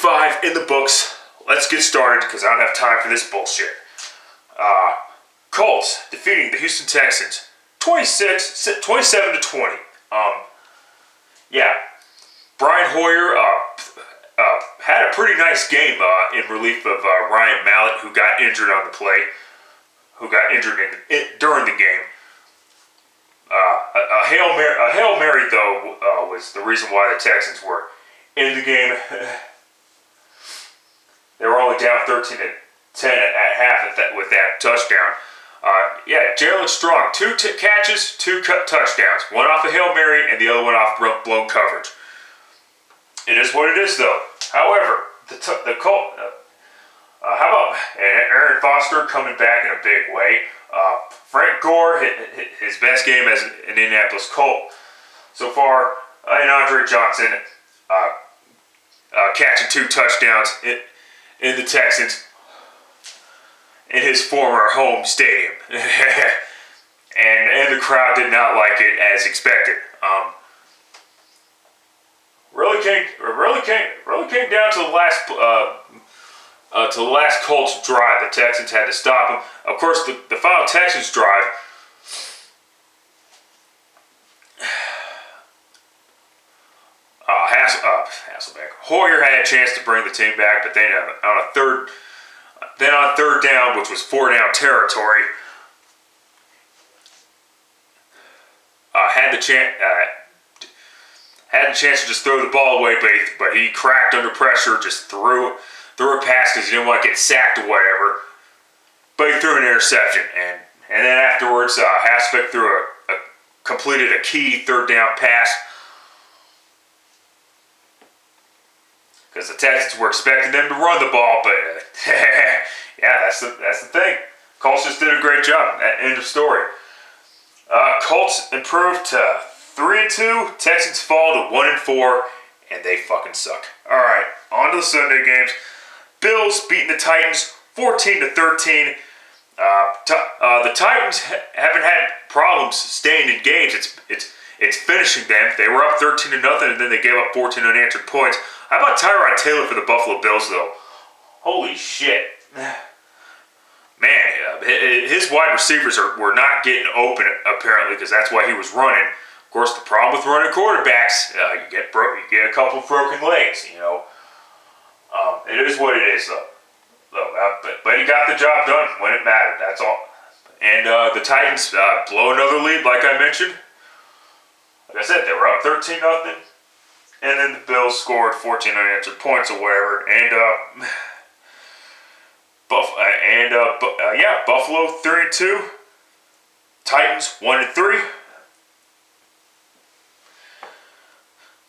5 in the books. Let's get started because I don't have time for this bullshit. Colts defeating the Houston Texans 27-20. Yeah, Brian Hoyer had a pretty nice game in relief of Ryan Mallett, who got injured on the play, during the game. A Hail Mary, though, was the reason why the Texans were in the game. They were only down 13-10 at half with that touchdown. Jalen Strong, 2 catches, 2 touchdowns. One off a Hail Mary and the other one off blown coverage. It is what it is, though. However, the Colt. How about Aaron Foster coming back in a big way? Frank Gore hit his best game as an Indianapolis Colt so far, and Andre Johnson catching 2 touchdowns in the Texans in his former home stadium, and the crowd did not like it as expected. Really came down to the last Colts drive. The Texans had to stop him. Of course, the final Texans drive, Hasselbeck. Hoyer had a chance to bring the team back, but then on third down, which was 4-down territory, had the chance to just throw the ball away, but he cracked under pressure, just threw a pass because he didn't want to get sacked or whatever. But he threw an interception, and then afterwards, Hasselbeck completed a key 3rd down pass because the Texans were expecting them to run the ball, but yeah, that's the thing. Colts just did a great job. End of story. Colts improved to 3-2. Texans fall to 1-4, and they fucking suck. All right, on to the Sunday games. Bills beating the Titans 14-13. The Titans haven't had problems staying in games. It's finishing them. They were up 13-0, and then they gave up 14 unanswered points. How about Tyrod Taylor for the Buffalo Bills, though? Holy shit. Man, his wide receivers were not getting open, apparently, because that's why he was running. Of course, the problem with running quarterbacks, you get a couple of broken legs, you know. It is what it is, though. But he got the job done when it mattered, that's all. And the Titans blow another lead, like I mentioned. Like I said, they were up 13-0. And then the Bills scored 14 unanswered points or whatever. And, Buffalo 3-2. Titans 1-3.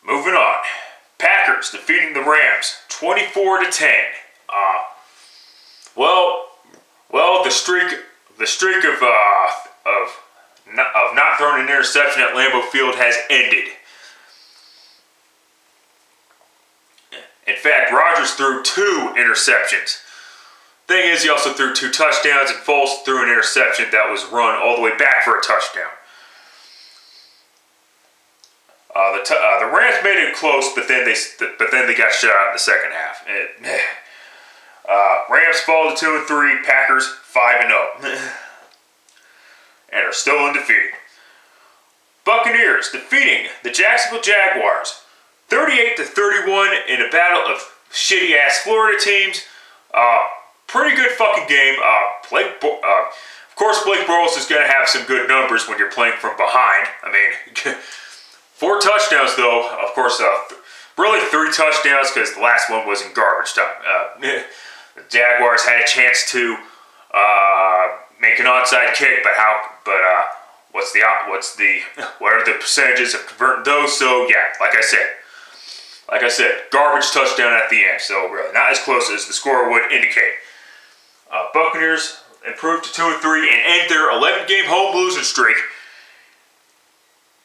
Moving on. Packers defeating the Rams 24-10. The streak of not throwing an interception at Lambeau Field has ended. In fact, Rodgers threw 2 interceptions. Thing is, he also threw 2 touchdowns, and Foles threw an interception that was run all the way back for a touchdown. The Rams made it close, but then they got shut out in the second half. Rams fall to 2-3, Packers 5-0, and are still undefeated. Buccaneers defeating the Jacksonville Jaguars 38-31 in a battle of shitty ass Florida teams. Pretty good fucking game. Of course, Blake Bortles is going to have some good numbers when you're playing from behind. I mean, 4 touchdowns though. Of course, really 3 touchdowns because the last one was in garbage time. The Jaguars had a chance to make an onside kick, what are the percentages of converting those? So yeah, like I said, garbage touchdown at the end. So really, not as close as the score would indicate. Buccaneers improved to 2-3 and end their 11-game home losing streak.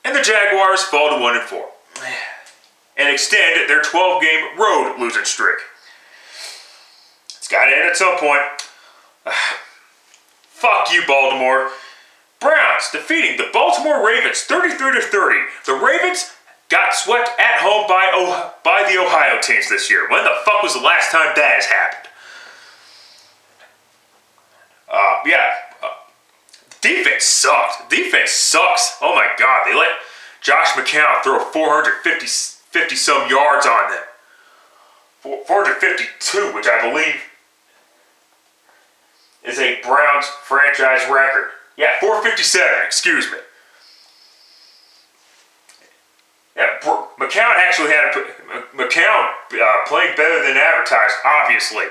And the Jaguars fall to 1-4 and extend their 12-game road losing streak. It's got to end at some point. Fuck you, Baltimore. Browns defeating the Baltimore Ravens 33-30. The Ravens got swept at home by the Ohio teams this year. When the fuck was the last time that has happened? Defense sucked. Defense sucks. Oh my god, they let Josh McCown throw 450 some yards on them. 452, which I believe is a Browns franchise record. Yeah, 457, excuse me. Yeah, McCown actually had playing better than advertised, obviously.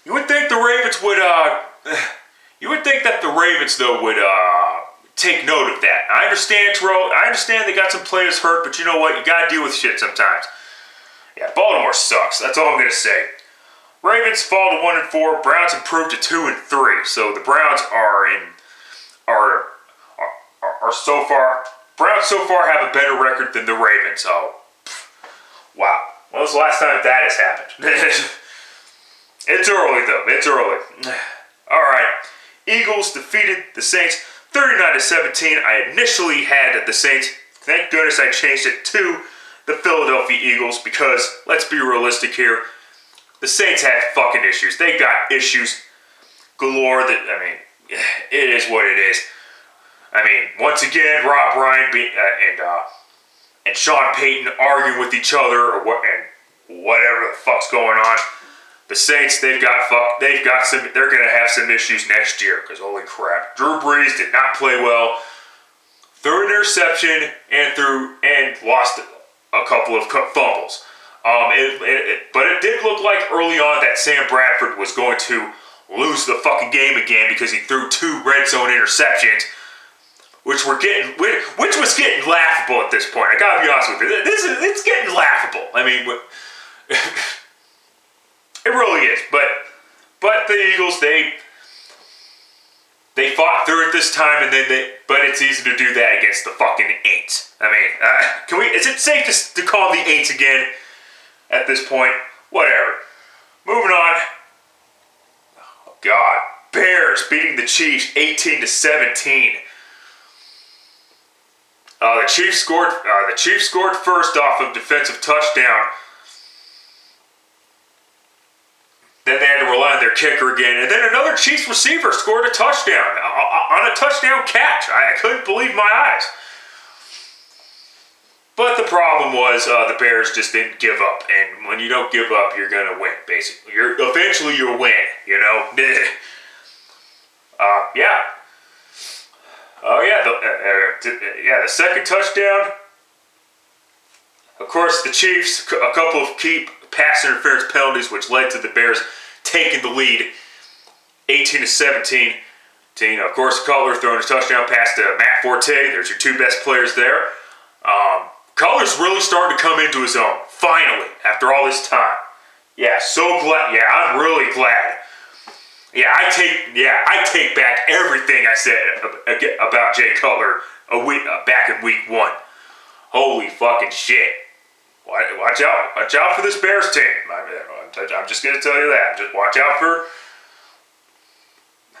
You would think the Ravens would, you would think that the Ravens, though, would take note of that. I understand, Terrell. I understand they got some players hurt, but you know what? You gotta deal with shit sometimes. Yeah, Baltimore sucks. That's all I'm gonna say. Ravens fall to 1-4. Browns improve to 2-3. So the Browns are so far. Browns so far have a better record than the Ravens. Oh, wow. When was the last time that has happened? It's early though. It's early. All right. Eagles defeated the Saints 39-17. I initially had the Saints. Thank goodness I changed it to the Philadelphia Eagles because let's be realistic here. The Saints had fucking issues. They got issues galore. It is what it is. I mean, once again, Rob Ryan and Sean Payton arguing with each other and whatever the fuck's going on. The Saints, they're gonna have some issues next year because holy crap, Drew Brees did not play well. Threw an interception and lost a couple of fumbles. But it did look like early on that Sam Bradford was going to lose the fucking game again because he threw 2 red zone interceptions, which was getting laughable at this point. I gotta be honest with you, it's getting laughable. I mean, it really is. But the Eagles, they fought through it this time, but it's easy to do that against the fucking Aints. I mean, is it safe to call them the Aints again at this point? Whatever. Moving on. Oh God, Bears beating the Chiefs 18-17. The Chiefs scored first off of defensive touchdown. Then they had to rely on their kicker again. And then another Chiefs receiver scored a touchdown on a touchdown catch. I couldn't believe my eyes. But the problem was the Bears just didn't give up. And when you don't give up, you're going to win, basically. Eventually you'll win, you know? Yeah. Oh, yeah. The second touchdown. Of course, the Chiefs, a couple of key pass interference penalties, which led to the Bears taking the lead 18-17. Of course, Cutler throwing a touchdown pass to Matt Forte. There's your 2 best players there. Cutler's really starting to come into his own, finally, after all this time. Yeah, so glad. Yeah, I'm really glad. Yeah, I take back everything I said about Jay Cutler back in week 1. Holy fucking shit. Watch out for this Bears team. I'm just going to tell you that. Just watch out for...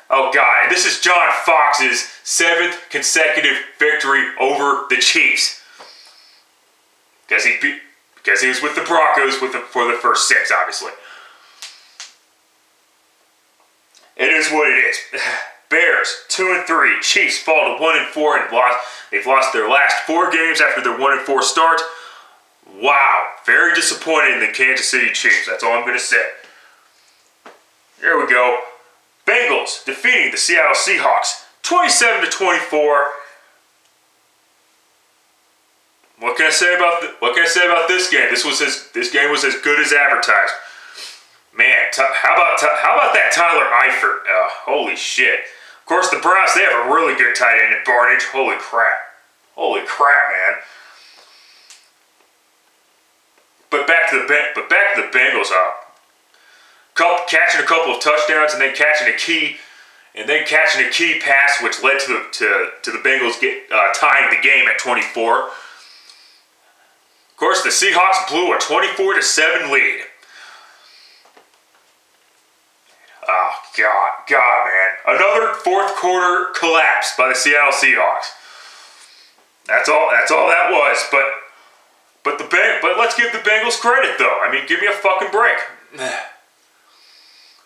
Oh, God. This is John Fox's 7th consecutive victory over the Chiefs. Because he was with the Broncos for the first 6, obviously. It is what it is. Bears, 2-3. Chiefs fall to 1-4 and they've lost their last 4 games after their 1-4 start. Wow, very disappointed in the Kansas City Chiefs. That's all I'm going to say. Here we go. Bengals defeating the Seattle Seahawks 27-24. What can I say about this game? This game was as good as advertised. Man, how about that Tyler Eifert? Holy shit. Of course, the Browns, they have a really good tight end in Barnage. Holy crap, man. But back to the Bengals. Catching a couple of touchdowns and then catching a key pass, which led to the Bengals tying the game at 24. Of course, the Seahawks blew a 24-7 lead. Oh God, man! Another fourth quarter collapse by the Seattle Seahawks. That's all that was. But let's give the Bengals credit though. I mean, give me a fucking break.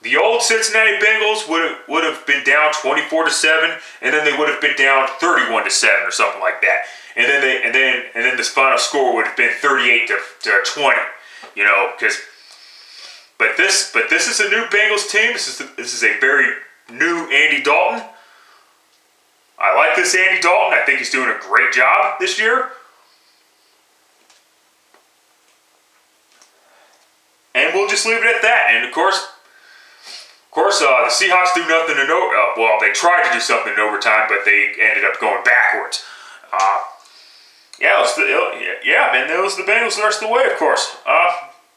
The old Cincinnati Bengals would have been down 24-7, and then they would have been down 31-7 or something like that. And then the final score would have been 38-20. You know, but this is a new Bengals team. This is a very new Andy Dalton. I like this Andy Dalton. I think he's doing a great job this year. And we'll just leave it at that. And of course, the Seahawks do nothing in well, they tried to do something in overtime, but they ended up going backwards. Man, it was the Bengals the rest of the way, of course.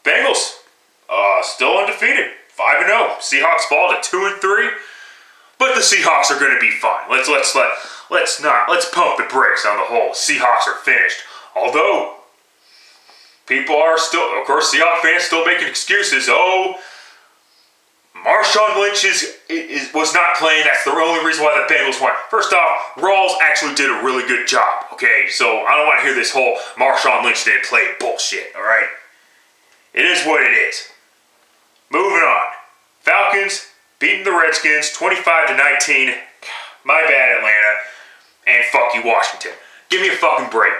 Bengals still undefeated, 5-0. Seahawks fall to 2-3, but the Seahawks are going to be fine. Let's pump the brakes on the whole Seahawks are finished. Although people are still, of course, Seahawks fans still making excuses. Oh, Marshawn Lynch was not playing. That's the only reason why the Bengals won. First off, Rawls actually did a really good job, okay? So I don't want to hear this whole Marshawn Lynch didn't play bullshit, all right? It is what it is. Moving on. Falcons beating the Redskins 25-19. My bad, Atlanta. And fuck you, Washington. Give me a fucking break.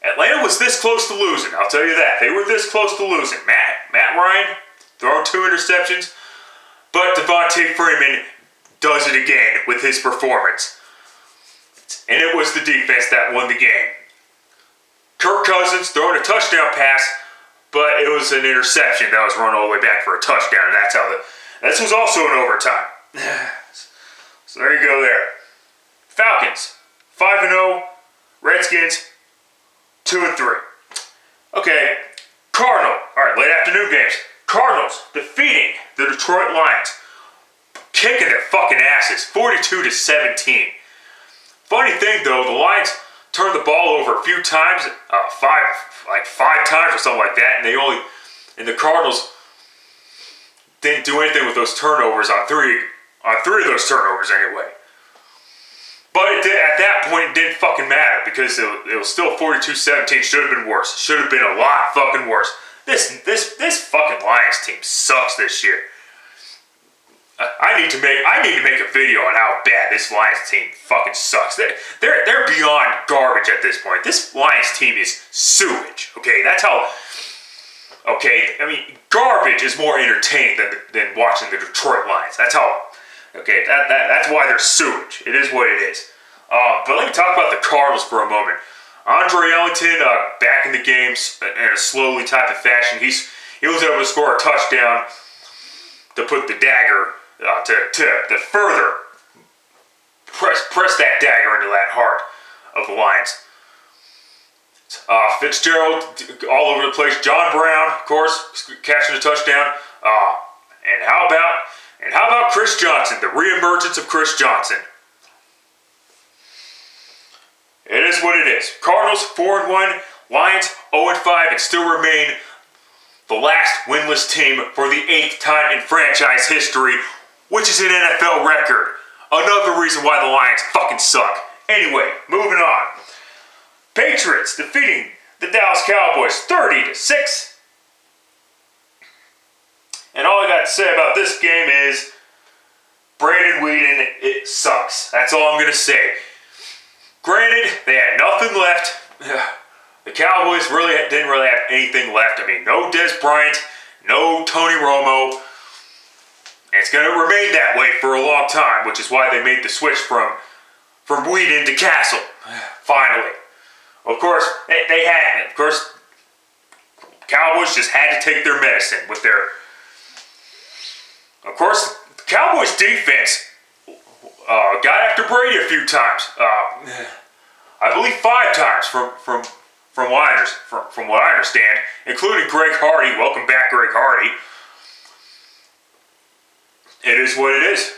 Atlanta was this close to losing, I'll tell you that. They were this close to losing. Matt Ryan throwing 2 interceptions, but Devontae Freeman does it again with his performance. And it was the defense that won the game. Kirk Cousins throwing a touchdown pass, but it was an interception that was run all the way back for a touchdown, and this was also in overtime. So there you go there. Falcons, 5-0. Redskins, 2-3. Okay, Cardinal. All right, late afternoon games. Cardinals defeating the Detroit Lions, kicking their fucking asses, 42-17. Funny thing though, the Lions turned the ball over a few times, five times or something like that, and the Cardinals didn't do anything with those turnovers on three of those turnovers anyway. But at that point, it didn't fucking matter because it was still 42-17. Should have been worse. Should have been a lot fucking worse. This fucking Lions team sucks this year. I need to make a video on how bad this Lions team fucking sucks. They're beyond garbage at this point. This Lions team is sewage. Okay, that's how. Okay, I mean, garbage is more entertaining than watching the Detroit Lions. That's how. Okay, that's why they're sewage. It is what it is. But let me talk about the Cardinals for a moment. Andre Ellington back in the games in a slowly type of fashion. He was able to score a touchdown to put the dagger to further press that dagger into that heart of the Lions. Fitzgerald all over the place. John Brown, of course, catching a touchdown. And how about Chris Johnson? The reemergence of Chris Johnson. It is what it is. Cardinals 4-1, Lions 0-5, and still remain the last winless team for the 8th time in franchise history, which is an NFL record. Another reason why the Lions fucking suck. Anyway, moving on. Patriots defeating the Dallas Cowboys 30-6. And all I got to say about this game is Brandon Weeden, it sucks. That's all I'm going to say. Granted, they had nothing left. The Cowboys didn't really have anything left. I mean, no Dez Bryant, no Tony Romo. And it's going to remain that way for a long time, which is why they made the switch from Weeden to Castle. Finally. Of course, Cowboys just had to take their medicine with their... Of course, the Cowboys defense got after Brady a few times. I believe 5 times from what I understand, including Greg Hardy. Welcome back, Greg Hardy. It is what it is.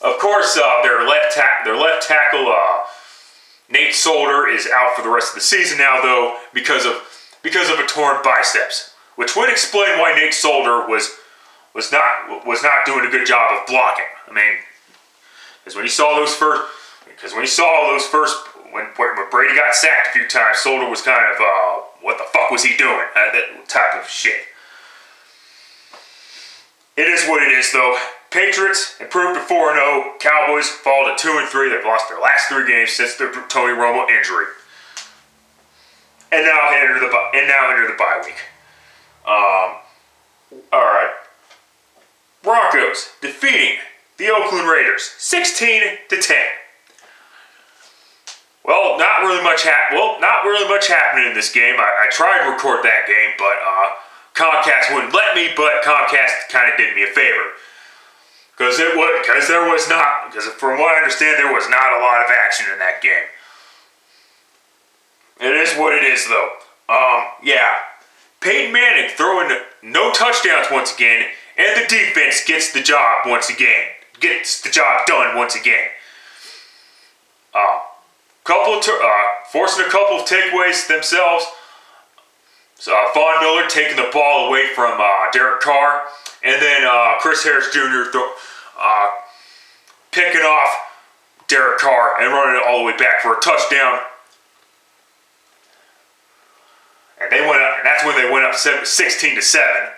Of course, their left tackle, Nate Solder, is out for the rest of the season now, though, because of a torn biceps, which would explain why Nate Solder was not doing a good job of blocking. I mean, because when you saw those first, when Brady got sacked a few times, Solder was kind of, what the fuck was he doing? That type of shit. It is what it is, though. Patriots improved to 4-0. Cowboys fall to 2-3. They've lost their last 3 games since the Tony Romo injury. And now enter the bye week. Alright. Broncos defeating the Oakland Raiders 16-10. Well, not really much happening in this game. I tried to record that game, but Comcast wouldn't let me, but Comcast kind of did me a favor. Because from what I understand, there was not a lot of action in that game. It is what it is, though. Yeah. Peyton Manning throwing no touchdowns once again, and the defense gets the job done once again. Forcing a couple of takeaways themselves. So, Von Miller taking the ball away from Derek Carr, and then Chris Harris Jr. Picking off Derek Carr and running it all the way back for a touchdown. And that's when they went up 16-7.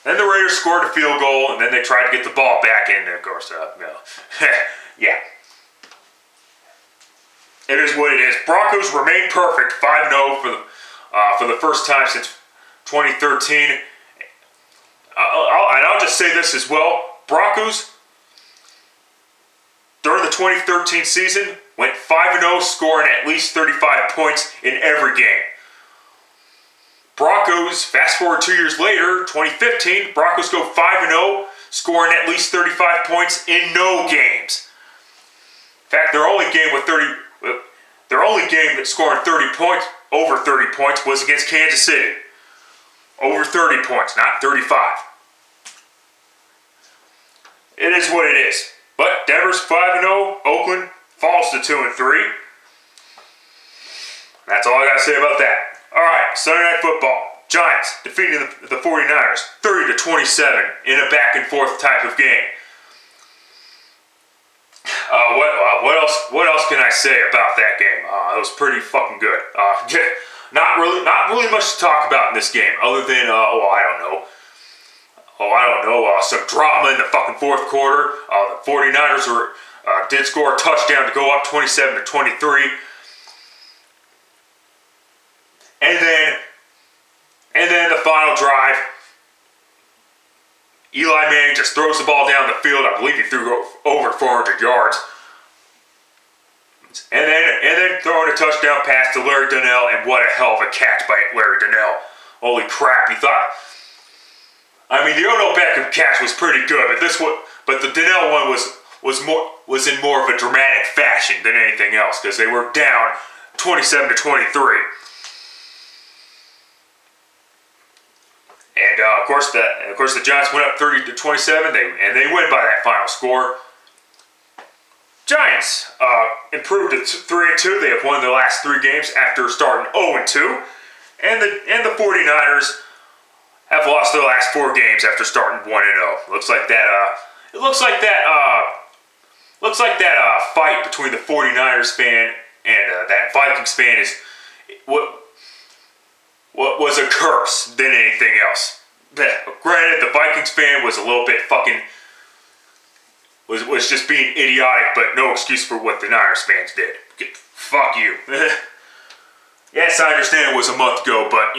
Then the Raiders scored a field goal, and then they tried to get the ball back in. And of course, yeah. It is what it is. Broncos remain perfect, 5-0 for the first time since 2013. And I'll just say this as well. Broncos, during the 2013 season, went 5-0, scoring at least 35 points in every game. Broncos, fast forward 2 years later, 2015, Broncos go 5-0, scoring at least 35 points in no games. In fact, their only game that scoring 30 points, over 30 points, was against Kansas City. Over 30 points, not 35. It is what it is. But Denver's 5-0, Oakland falls to 2-3. That's all I got to say about that. Alright, Sunday Night Football. Giants defeating the 49ers 30-27 in a back and forth type of game. What else can I say about that game? It was pretty fucking good. Not really much to talk about in this game, other than some drama in the fucking fourth quarter. The 49ers did score a touchdown to go up 27-23, and then the final drive, Eli Manning just throws the ball down the field. I believe he threw over 400 yards. And then throwing a touchdown pass to Larry Donnell, and what a hell of a catch by Larry Donnell. Holy crap, the Odell Beckham catch was pretty good, but the Donnell one was in more of a dramatic fashion than anything else, because they were down 27-23. And of course the Giants went up 30-27, and they win by that final score. Giants improved to 3-2. They have won their last 3 games after starting 0-2, and the 49ers have lost their last 4 games after starting 1-0. Looks like that fight between the 49ers fan and that Vikings fan is what was a curse than anything else. Granted, the Vikings fan was a little bit fucking was just being idiotic, but no excuse for what the Niners fans did. Fuck you. Yes, I understand it was a month ago, but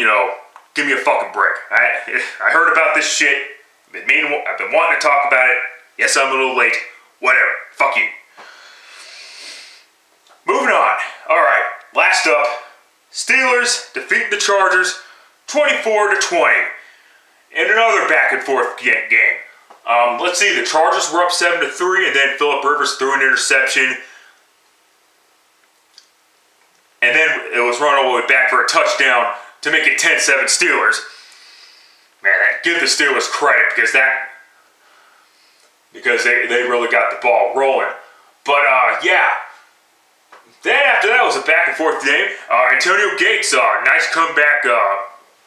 give me a fucking break. I heard about this shit. I've been wanting to talk about it. Yes, I'm a little late. Whatever. Fuck you. Moving on. Alright, last up. Steelers defeat the Chargers 24-20 in another back and forth game. Let's see, the Chargers were up 7-3, and then Phillip Rivers threw an interception. And then it was run all the way back for a touchdown to make it 10-7 Steelers. Man, give the Steelers credit because they really got the ball rolling. But yeah. Then after that was a back and forth game. Antonio Gates, nice comeback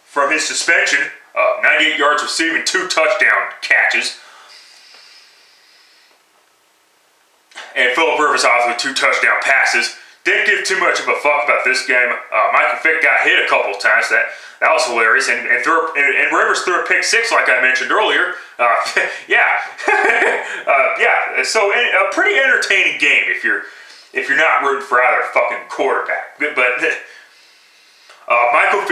from his suspension. 98 yards receiving, 2 touchdown catches. and Phillip Rivers off with 2 touchdown passes. Didn't give too much of a fuck about this game. Michael Vick got hit a couple of times. That was hilarious. And Rivers threw a pick 6, like I mentioned earlier. Yeah. So a pretty entertaining game if you're not rooting for either fucking quarterback. But Michael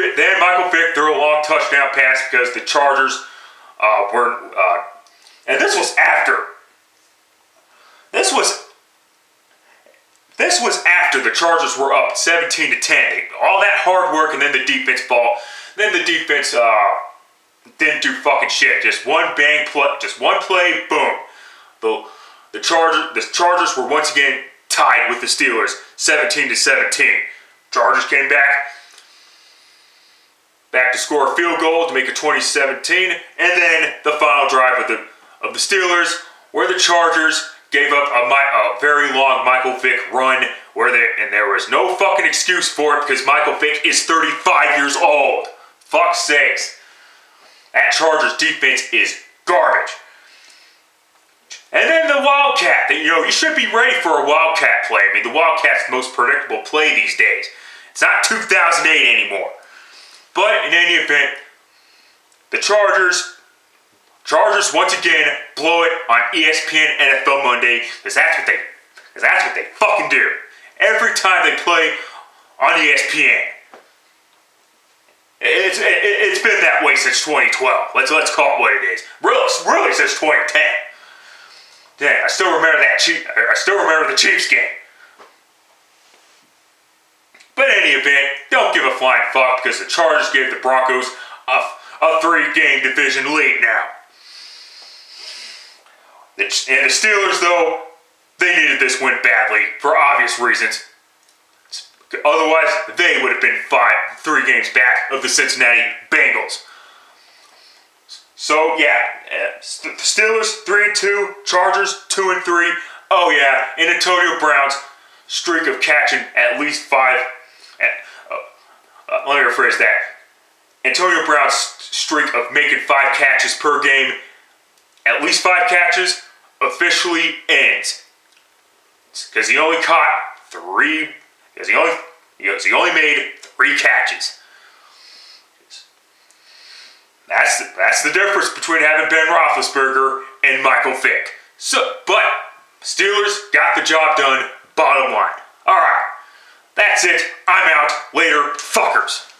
Vick threw a long touchdown pass because the Chargers were, and this was after. This was after the Chargers were up 17-10. All that hard work, and then the defense didn't do fucking shit. Just one play, boom. The Chargers were once again tied with the Steelers, 17-17. Chargers came back to score a field goal to make it 20-17, and then the final drive of the Steelers, where the Chargers gave up a very long Michael Vick run, and there was no fucking excuse for it because Michael Vick is 35 years old. Fuck's sakes. That Chargers defense is garbage. And then the Wildcat. You should be ready for a Wildcat play. I mean, the Wildcat's the most predictable play these days. It's not 2008 anymore. But in any event, the Chargers once again blow it on ESPN NFL Monday because that's what they fucking do. Every time they play on ESPN. It's been that way since 2012. Let's call it what it is. Really since 2010. Damn, I still remember the Chiefs game. But in any event, don't give a flying fuck because the Chargers gave the Broncos a 3-game division lead now. And the Steelers, though, they needed this win badly for obvious reasons. Otherwise, they would have been 3 games back of the Cincinnati Bengals. So yeah, the Steelers 3-2, Chargers 2-3. Oh yeah, and Antonio Brown's streak of catching at least 5. Let me rephrase that. Antonio Brown's streak of making 5 catches per game, at least 5 catches, officially ends. Because he only caught 3. Because he only made 3 catches. That's the difference between having Ben Roethlisberger and Michael Vick. But Steelers got the job done. Bottom line. All right, that's it. I'm out. Later, fuckers.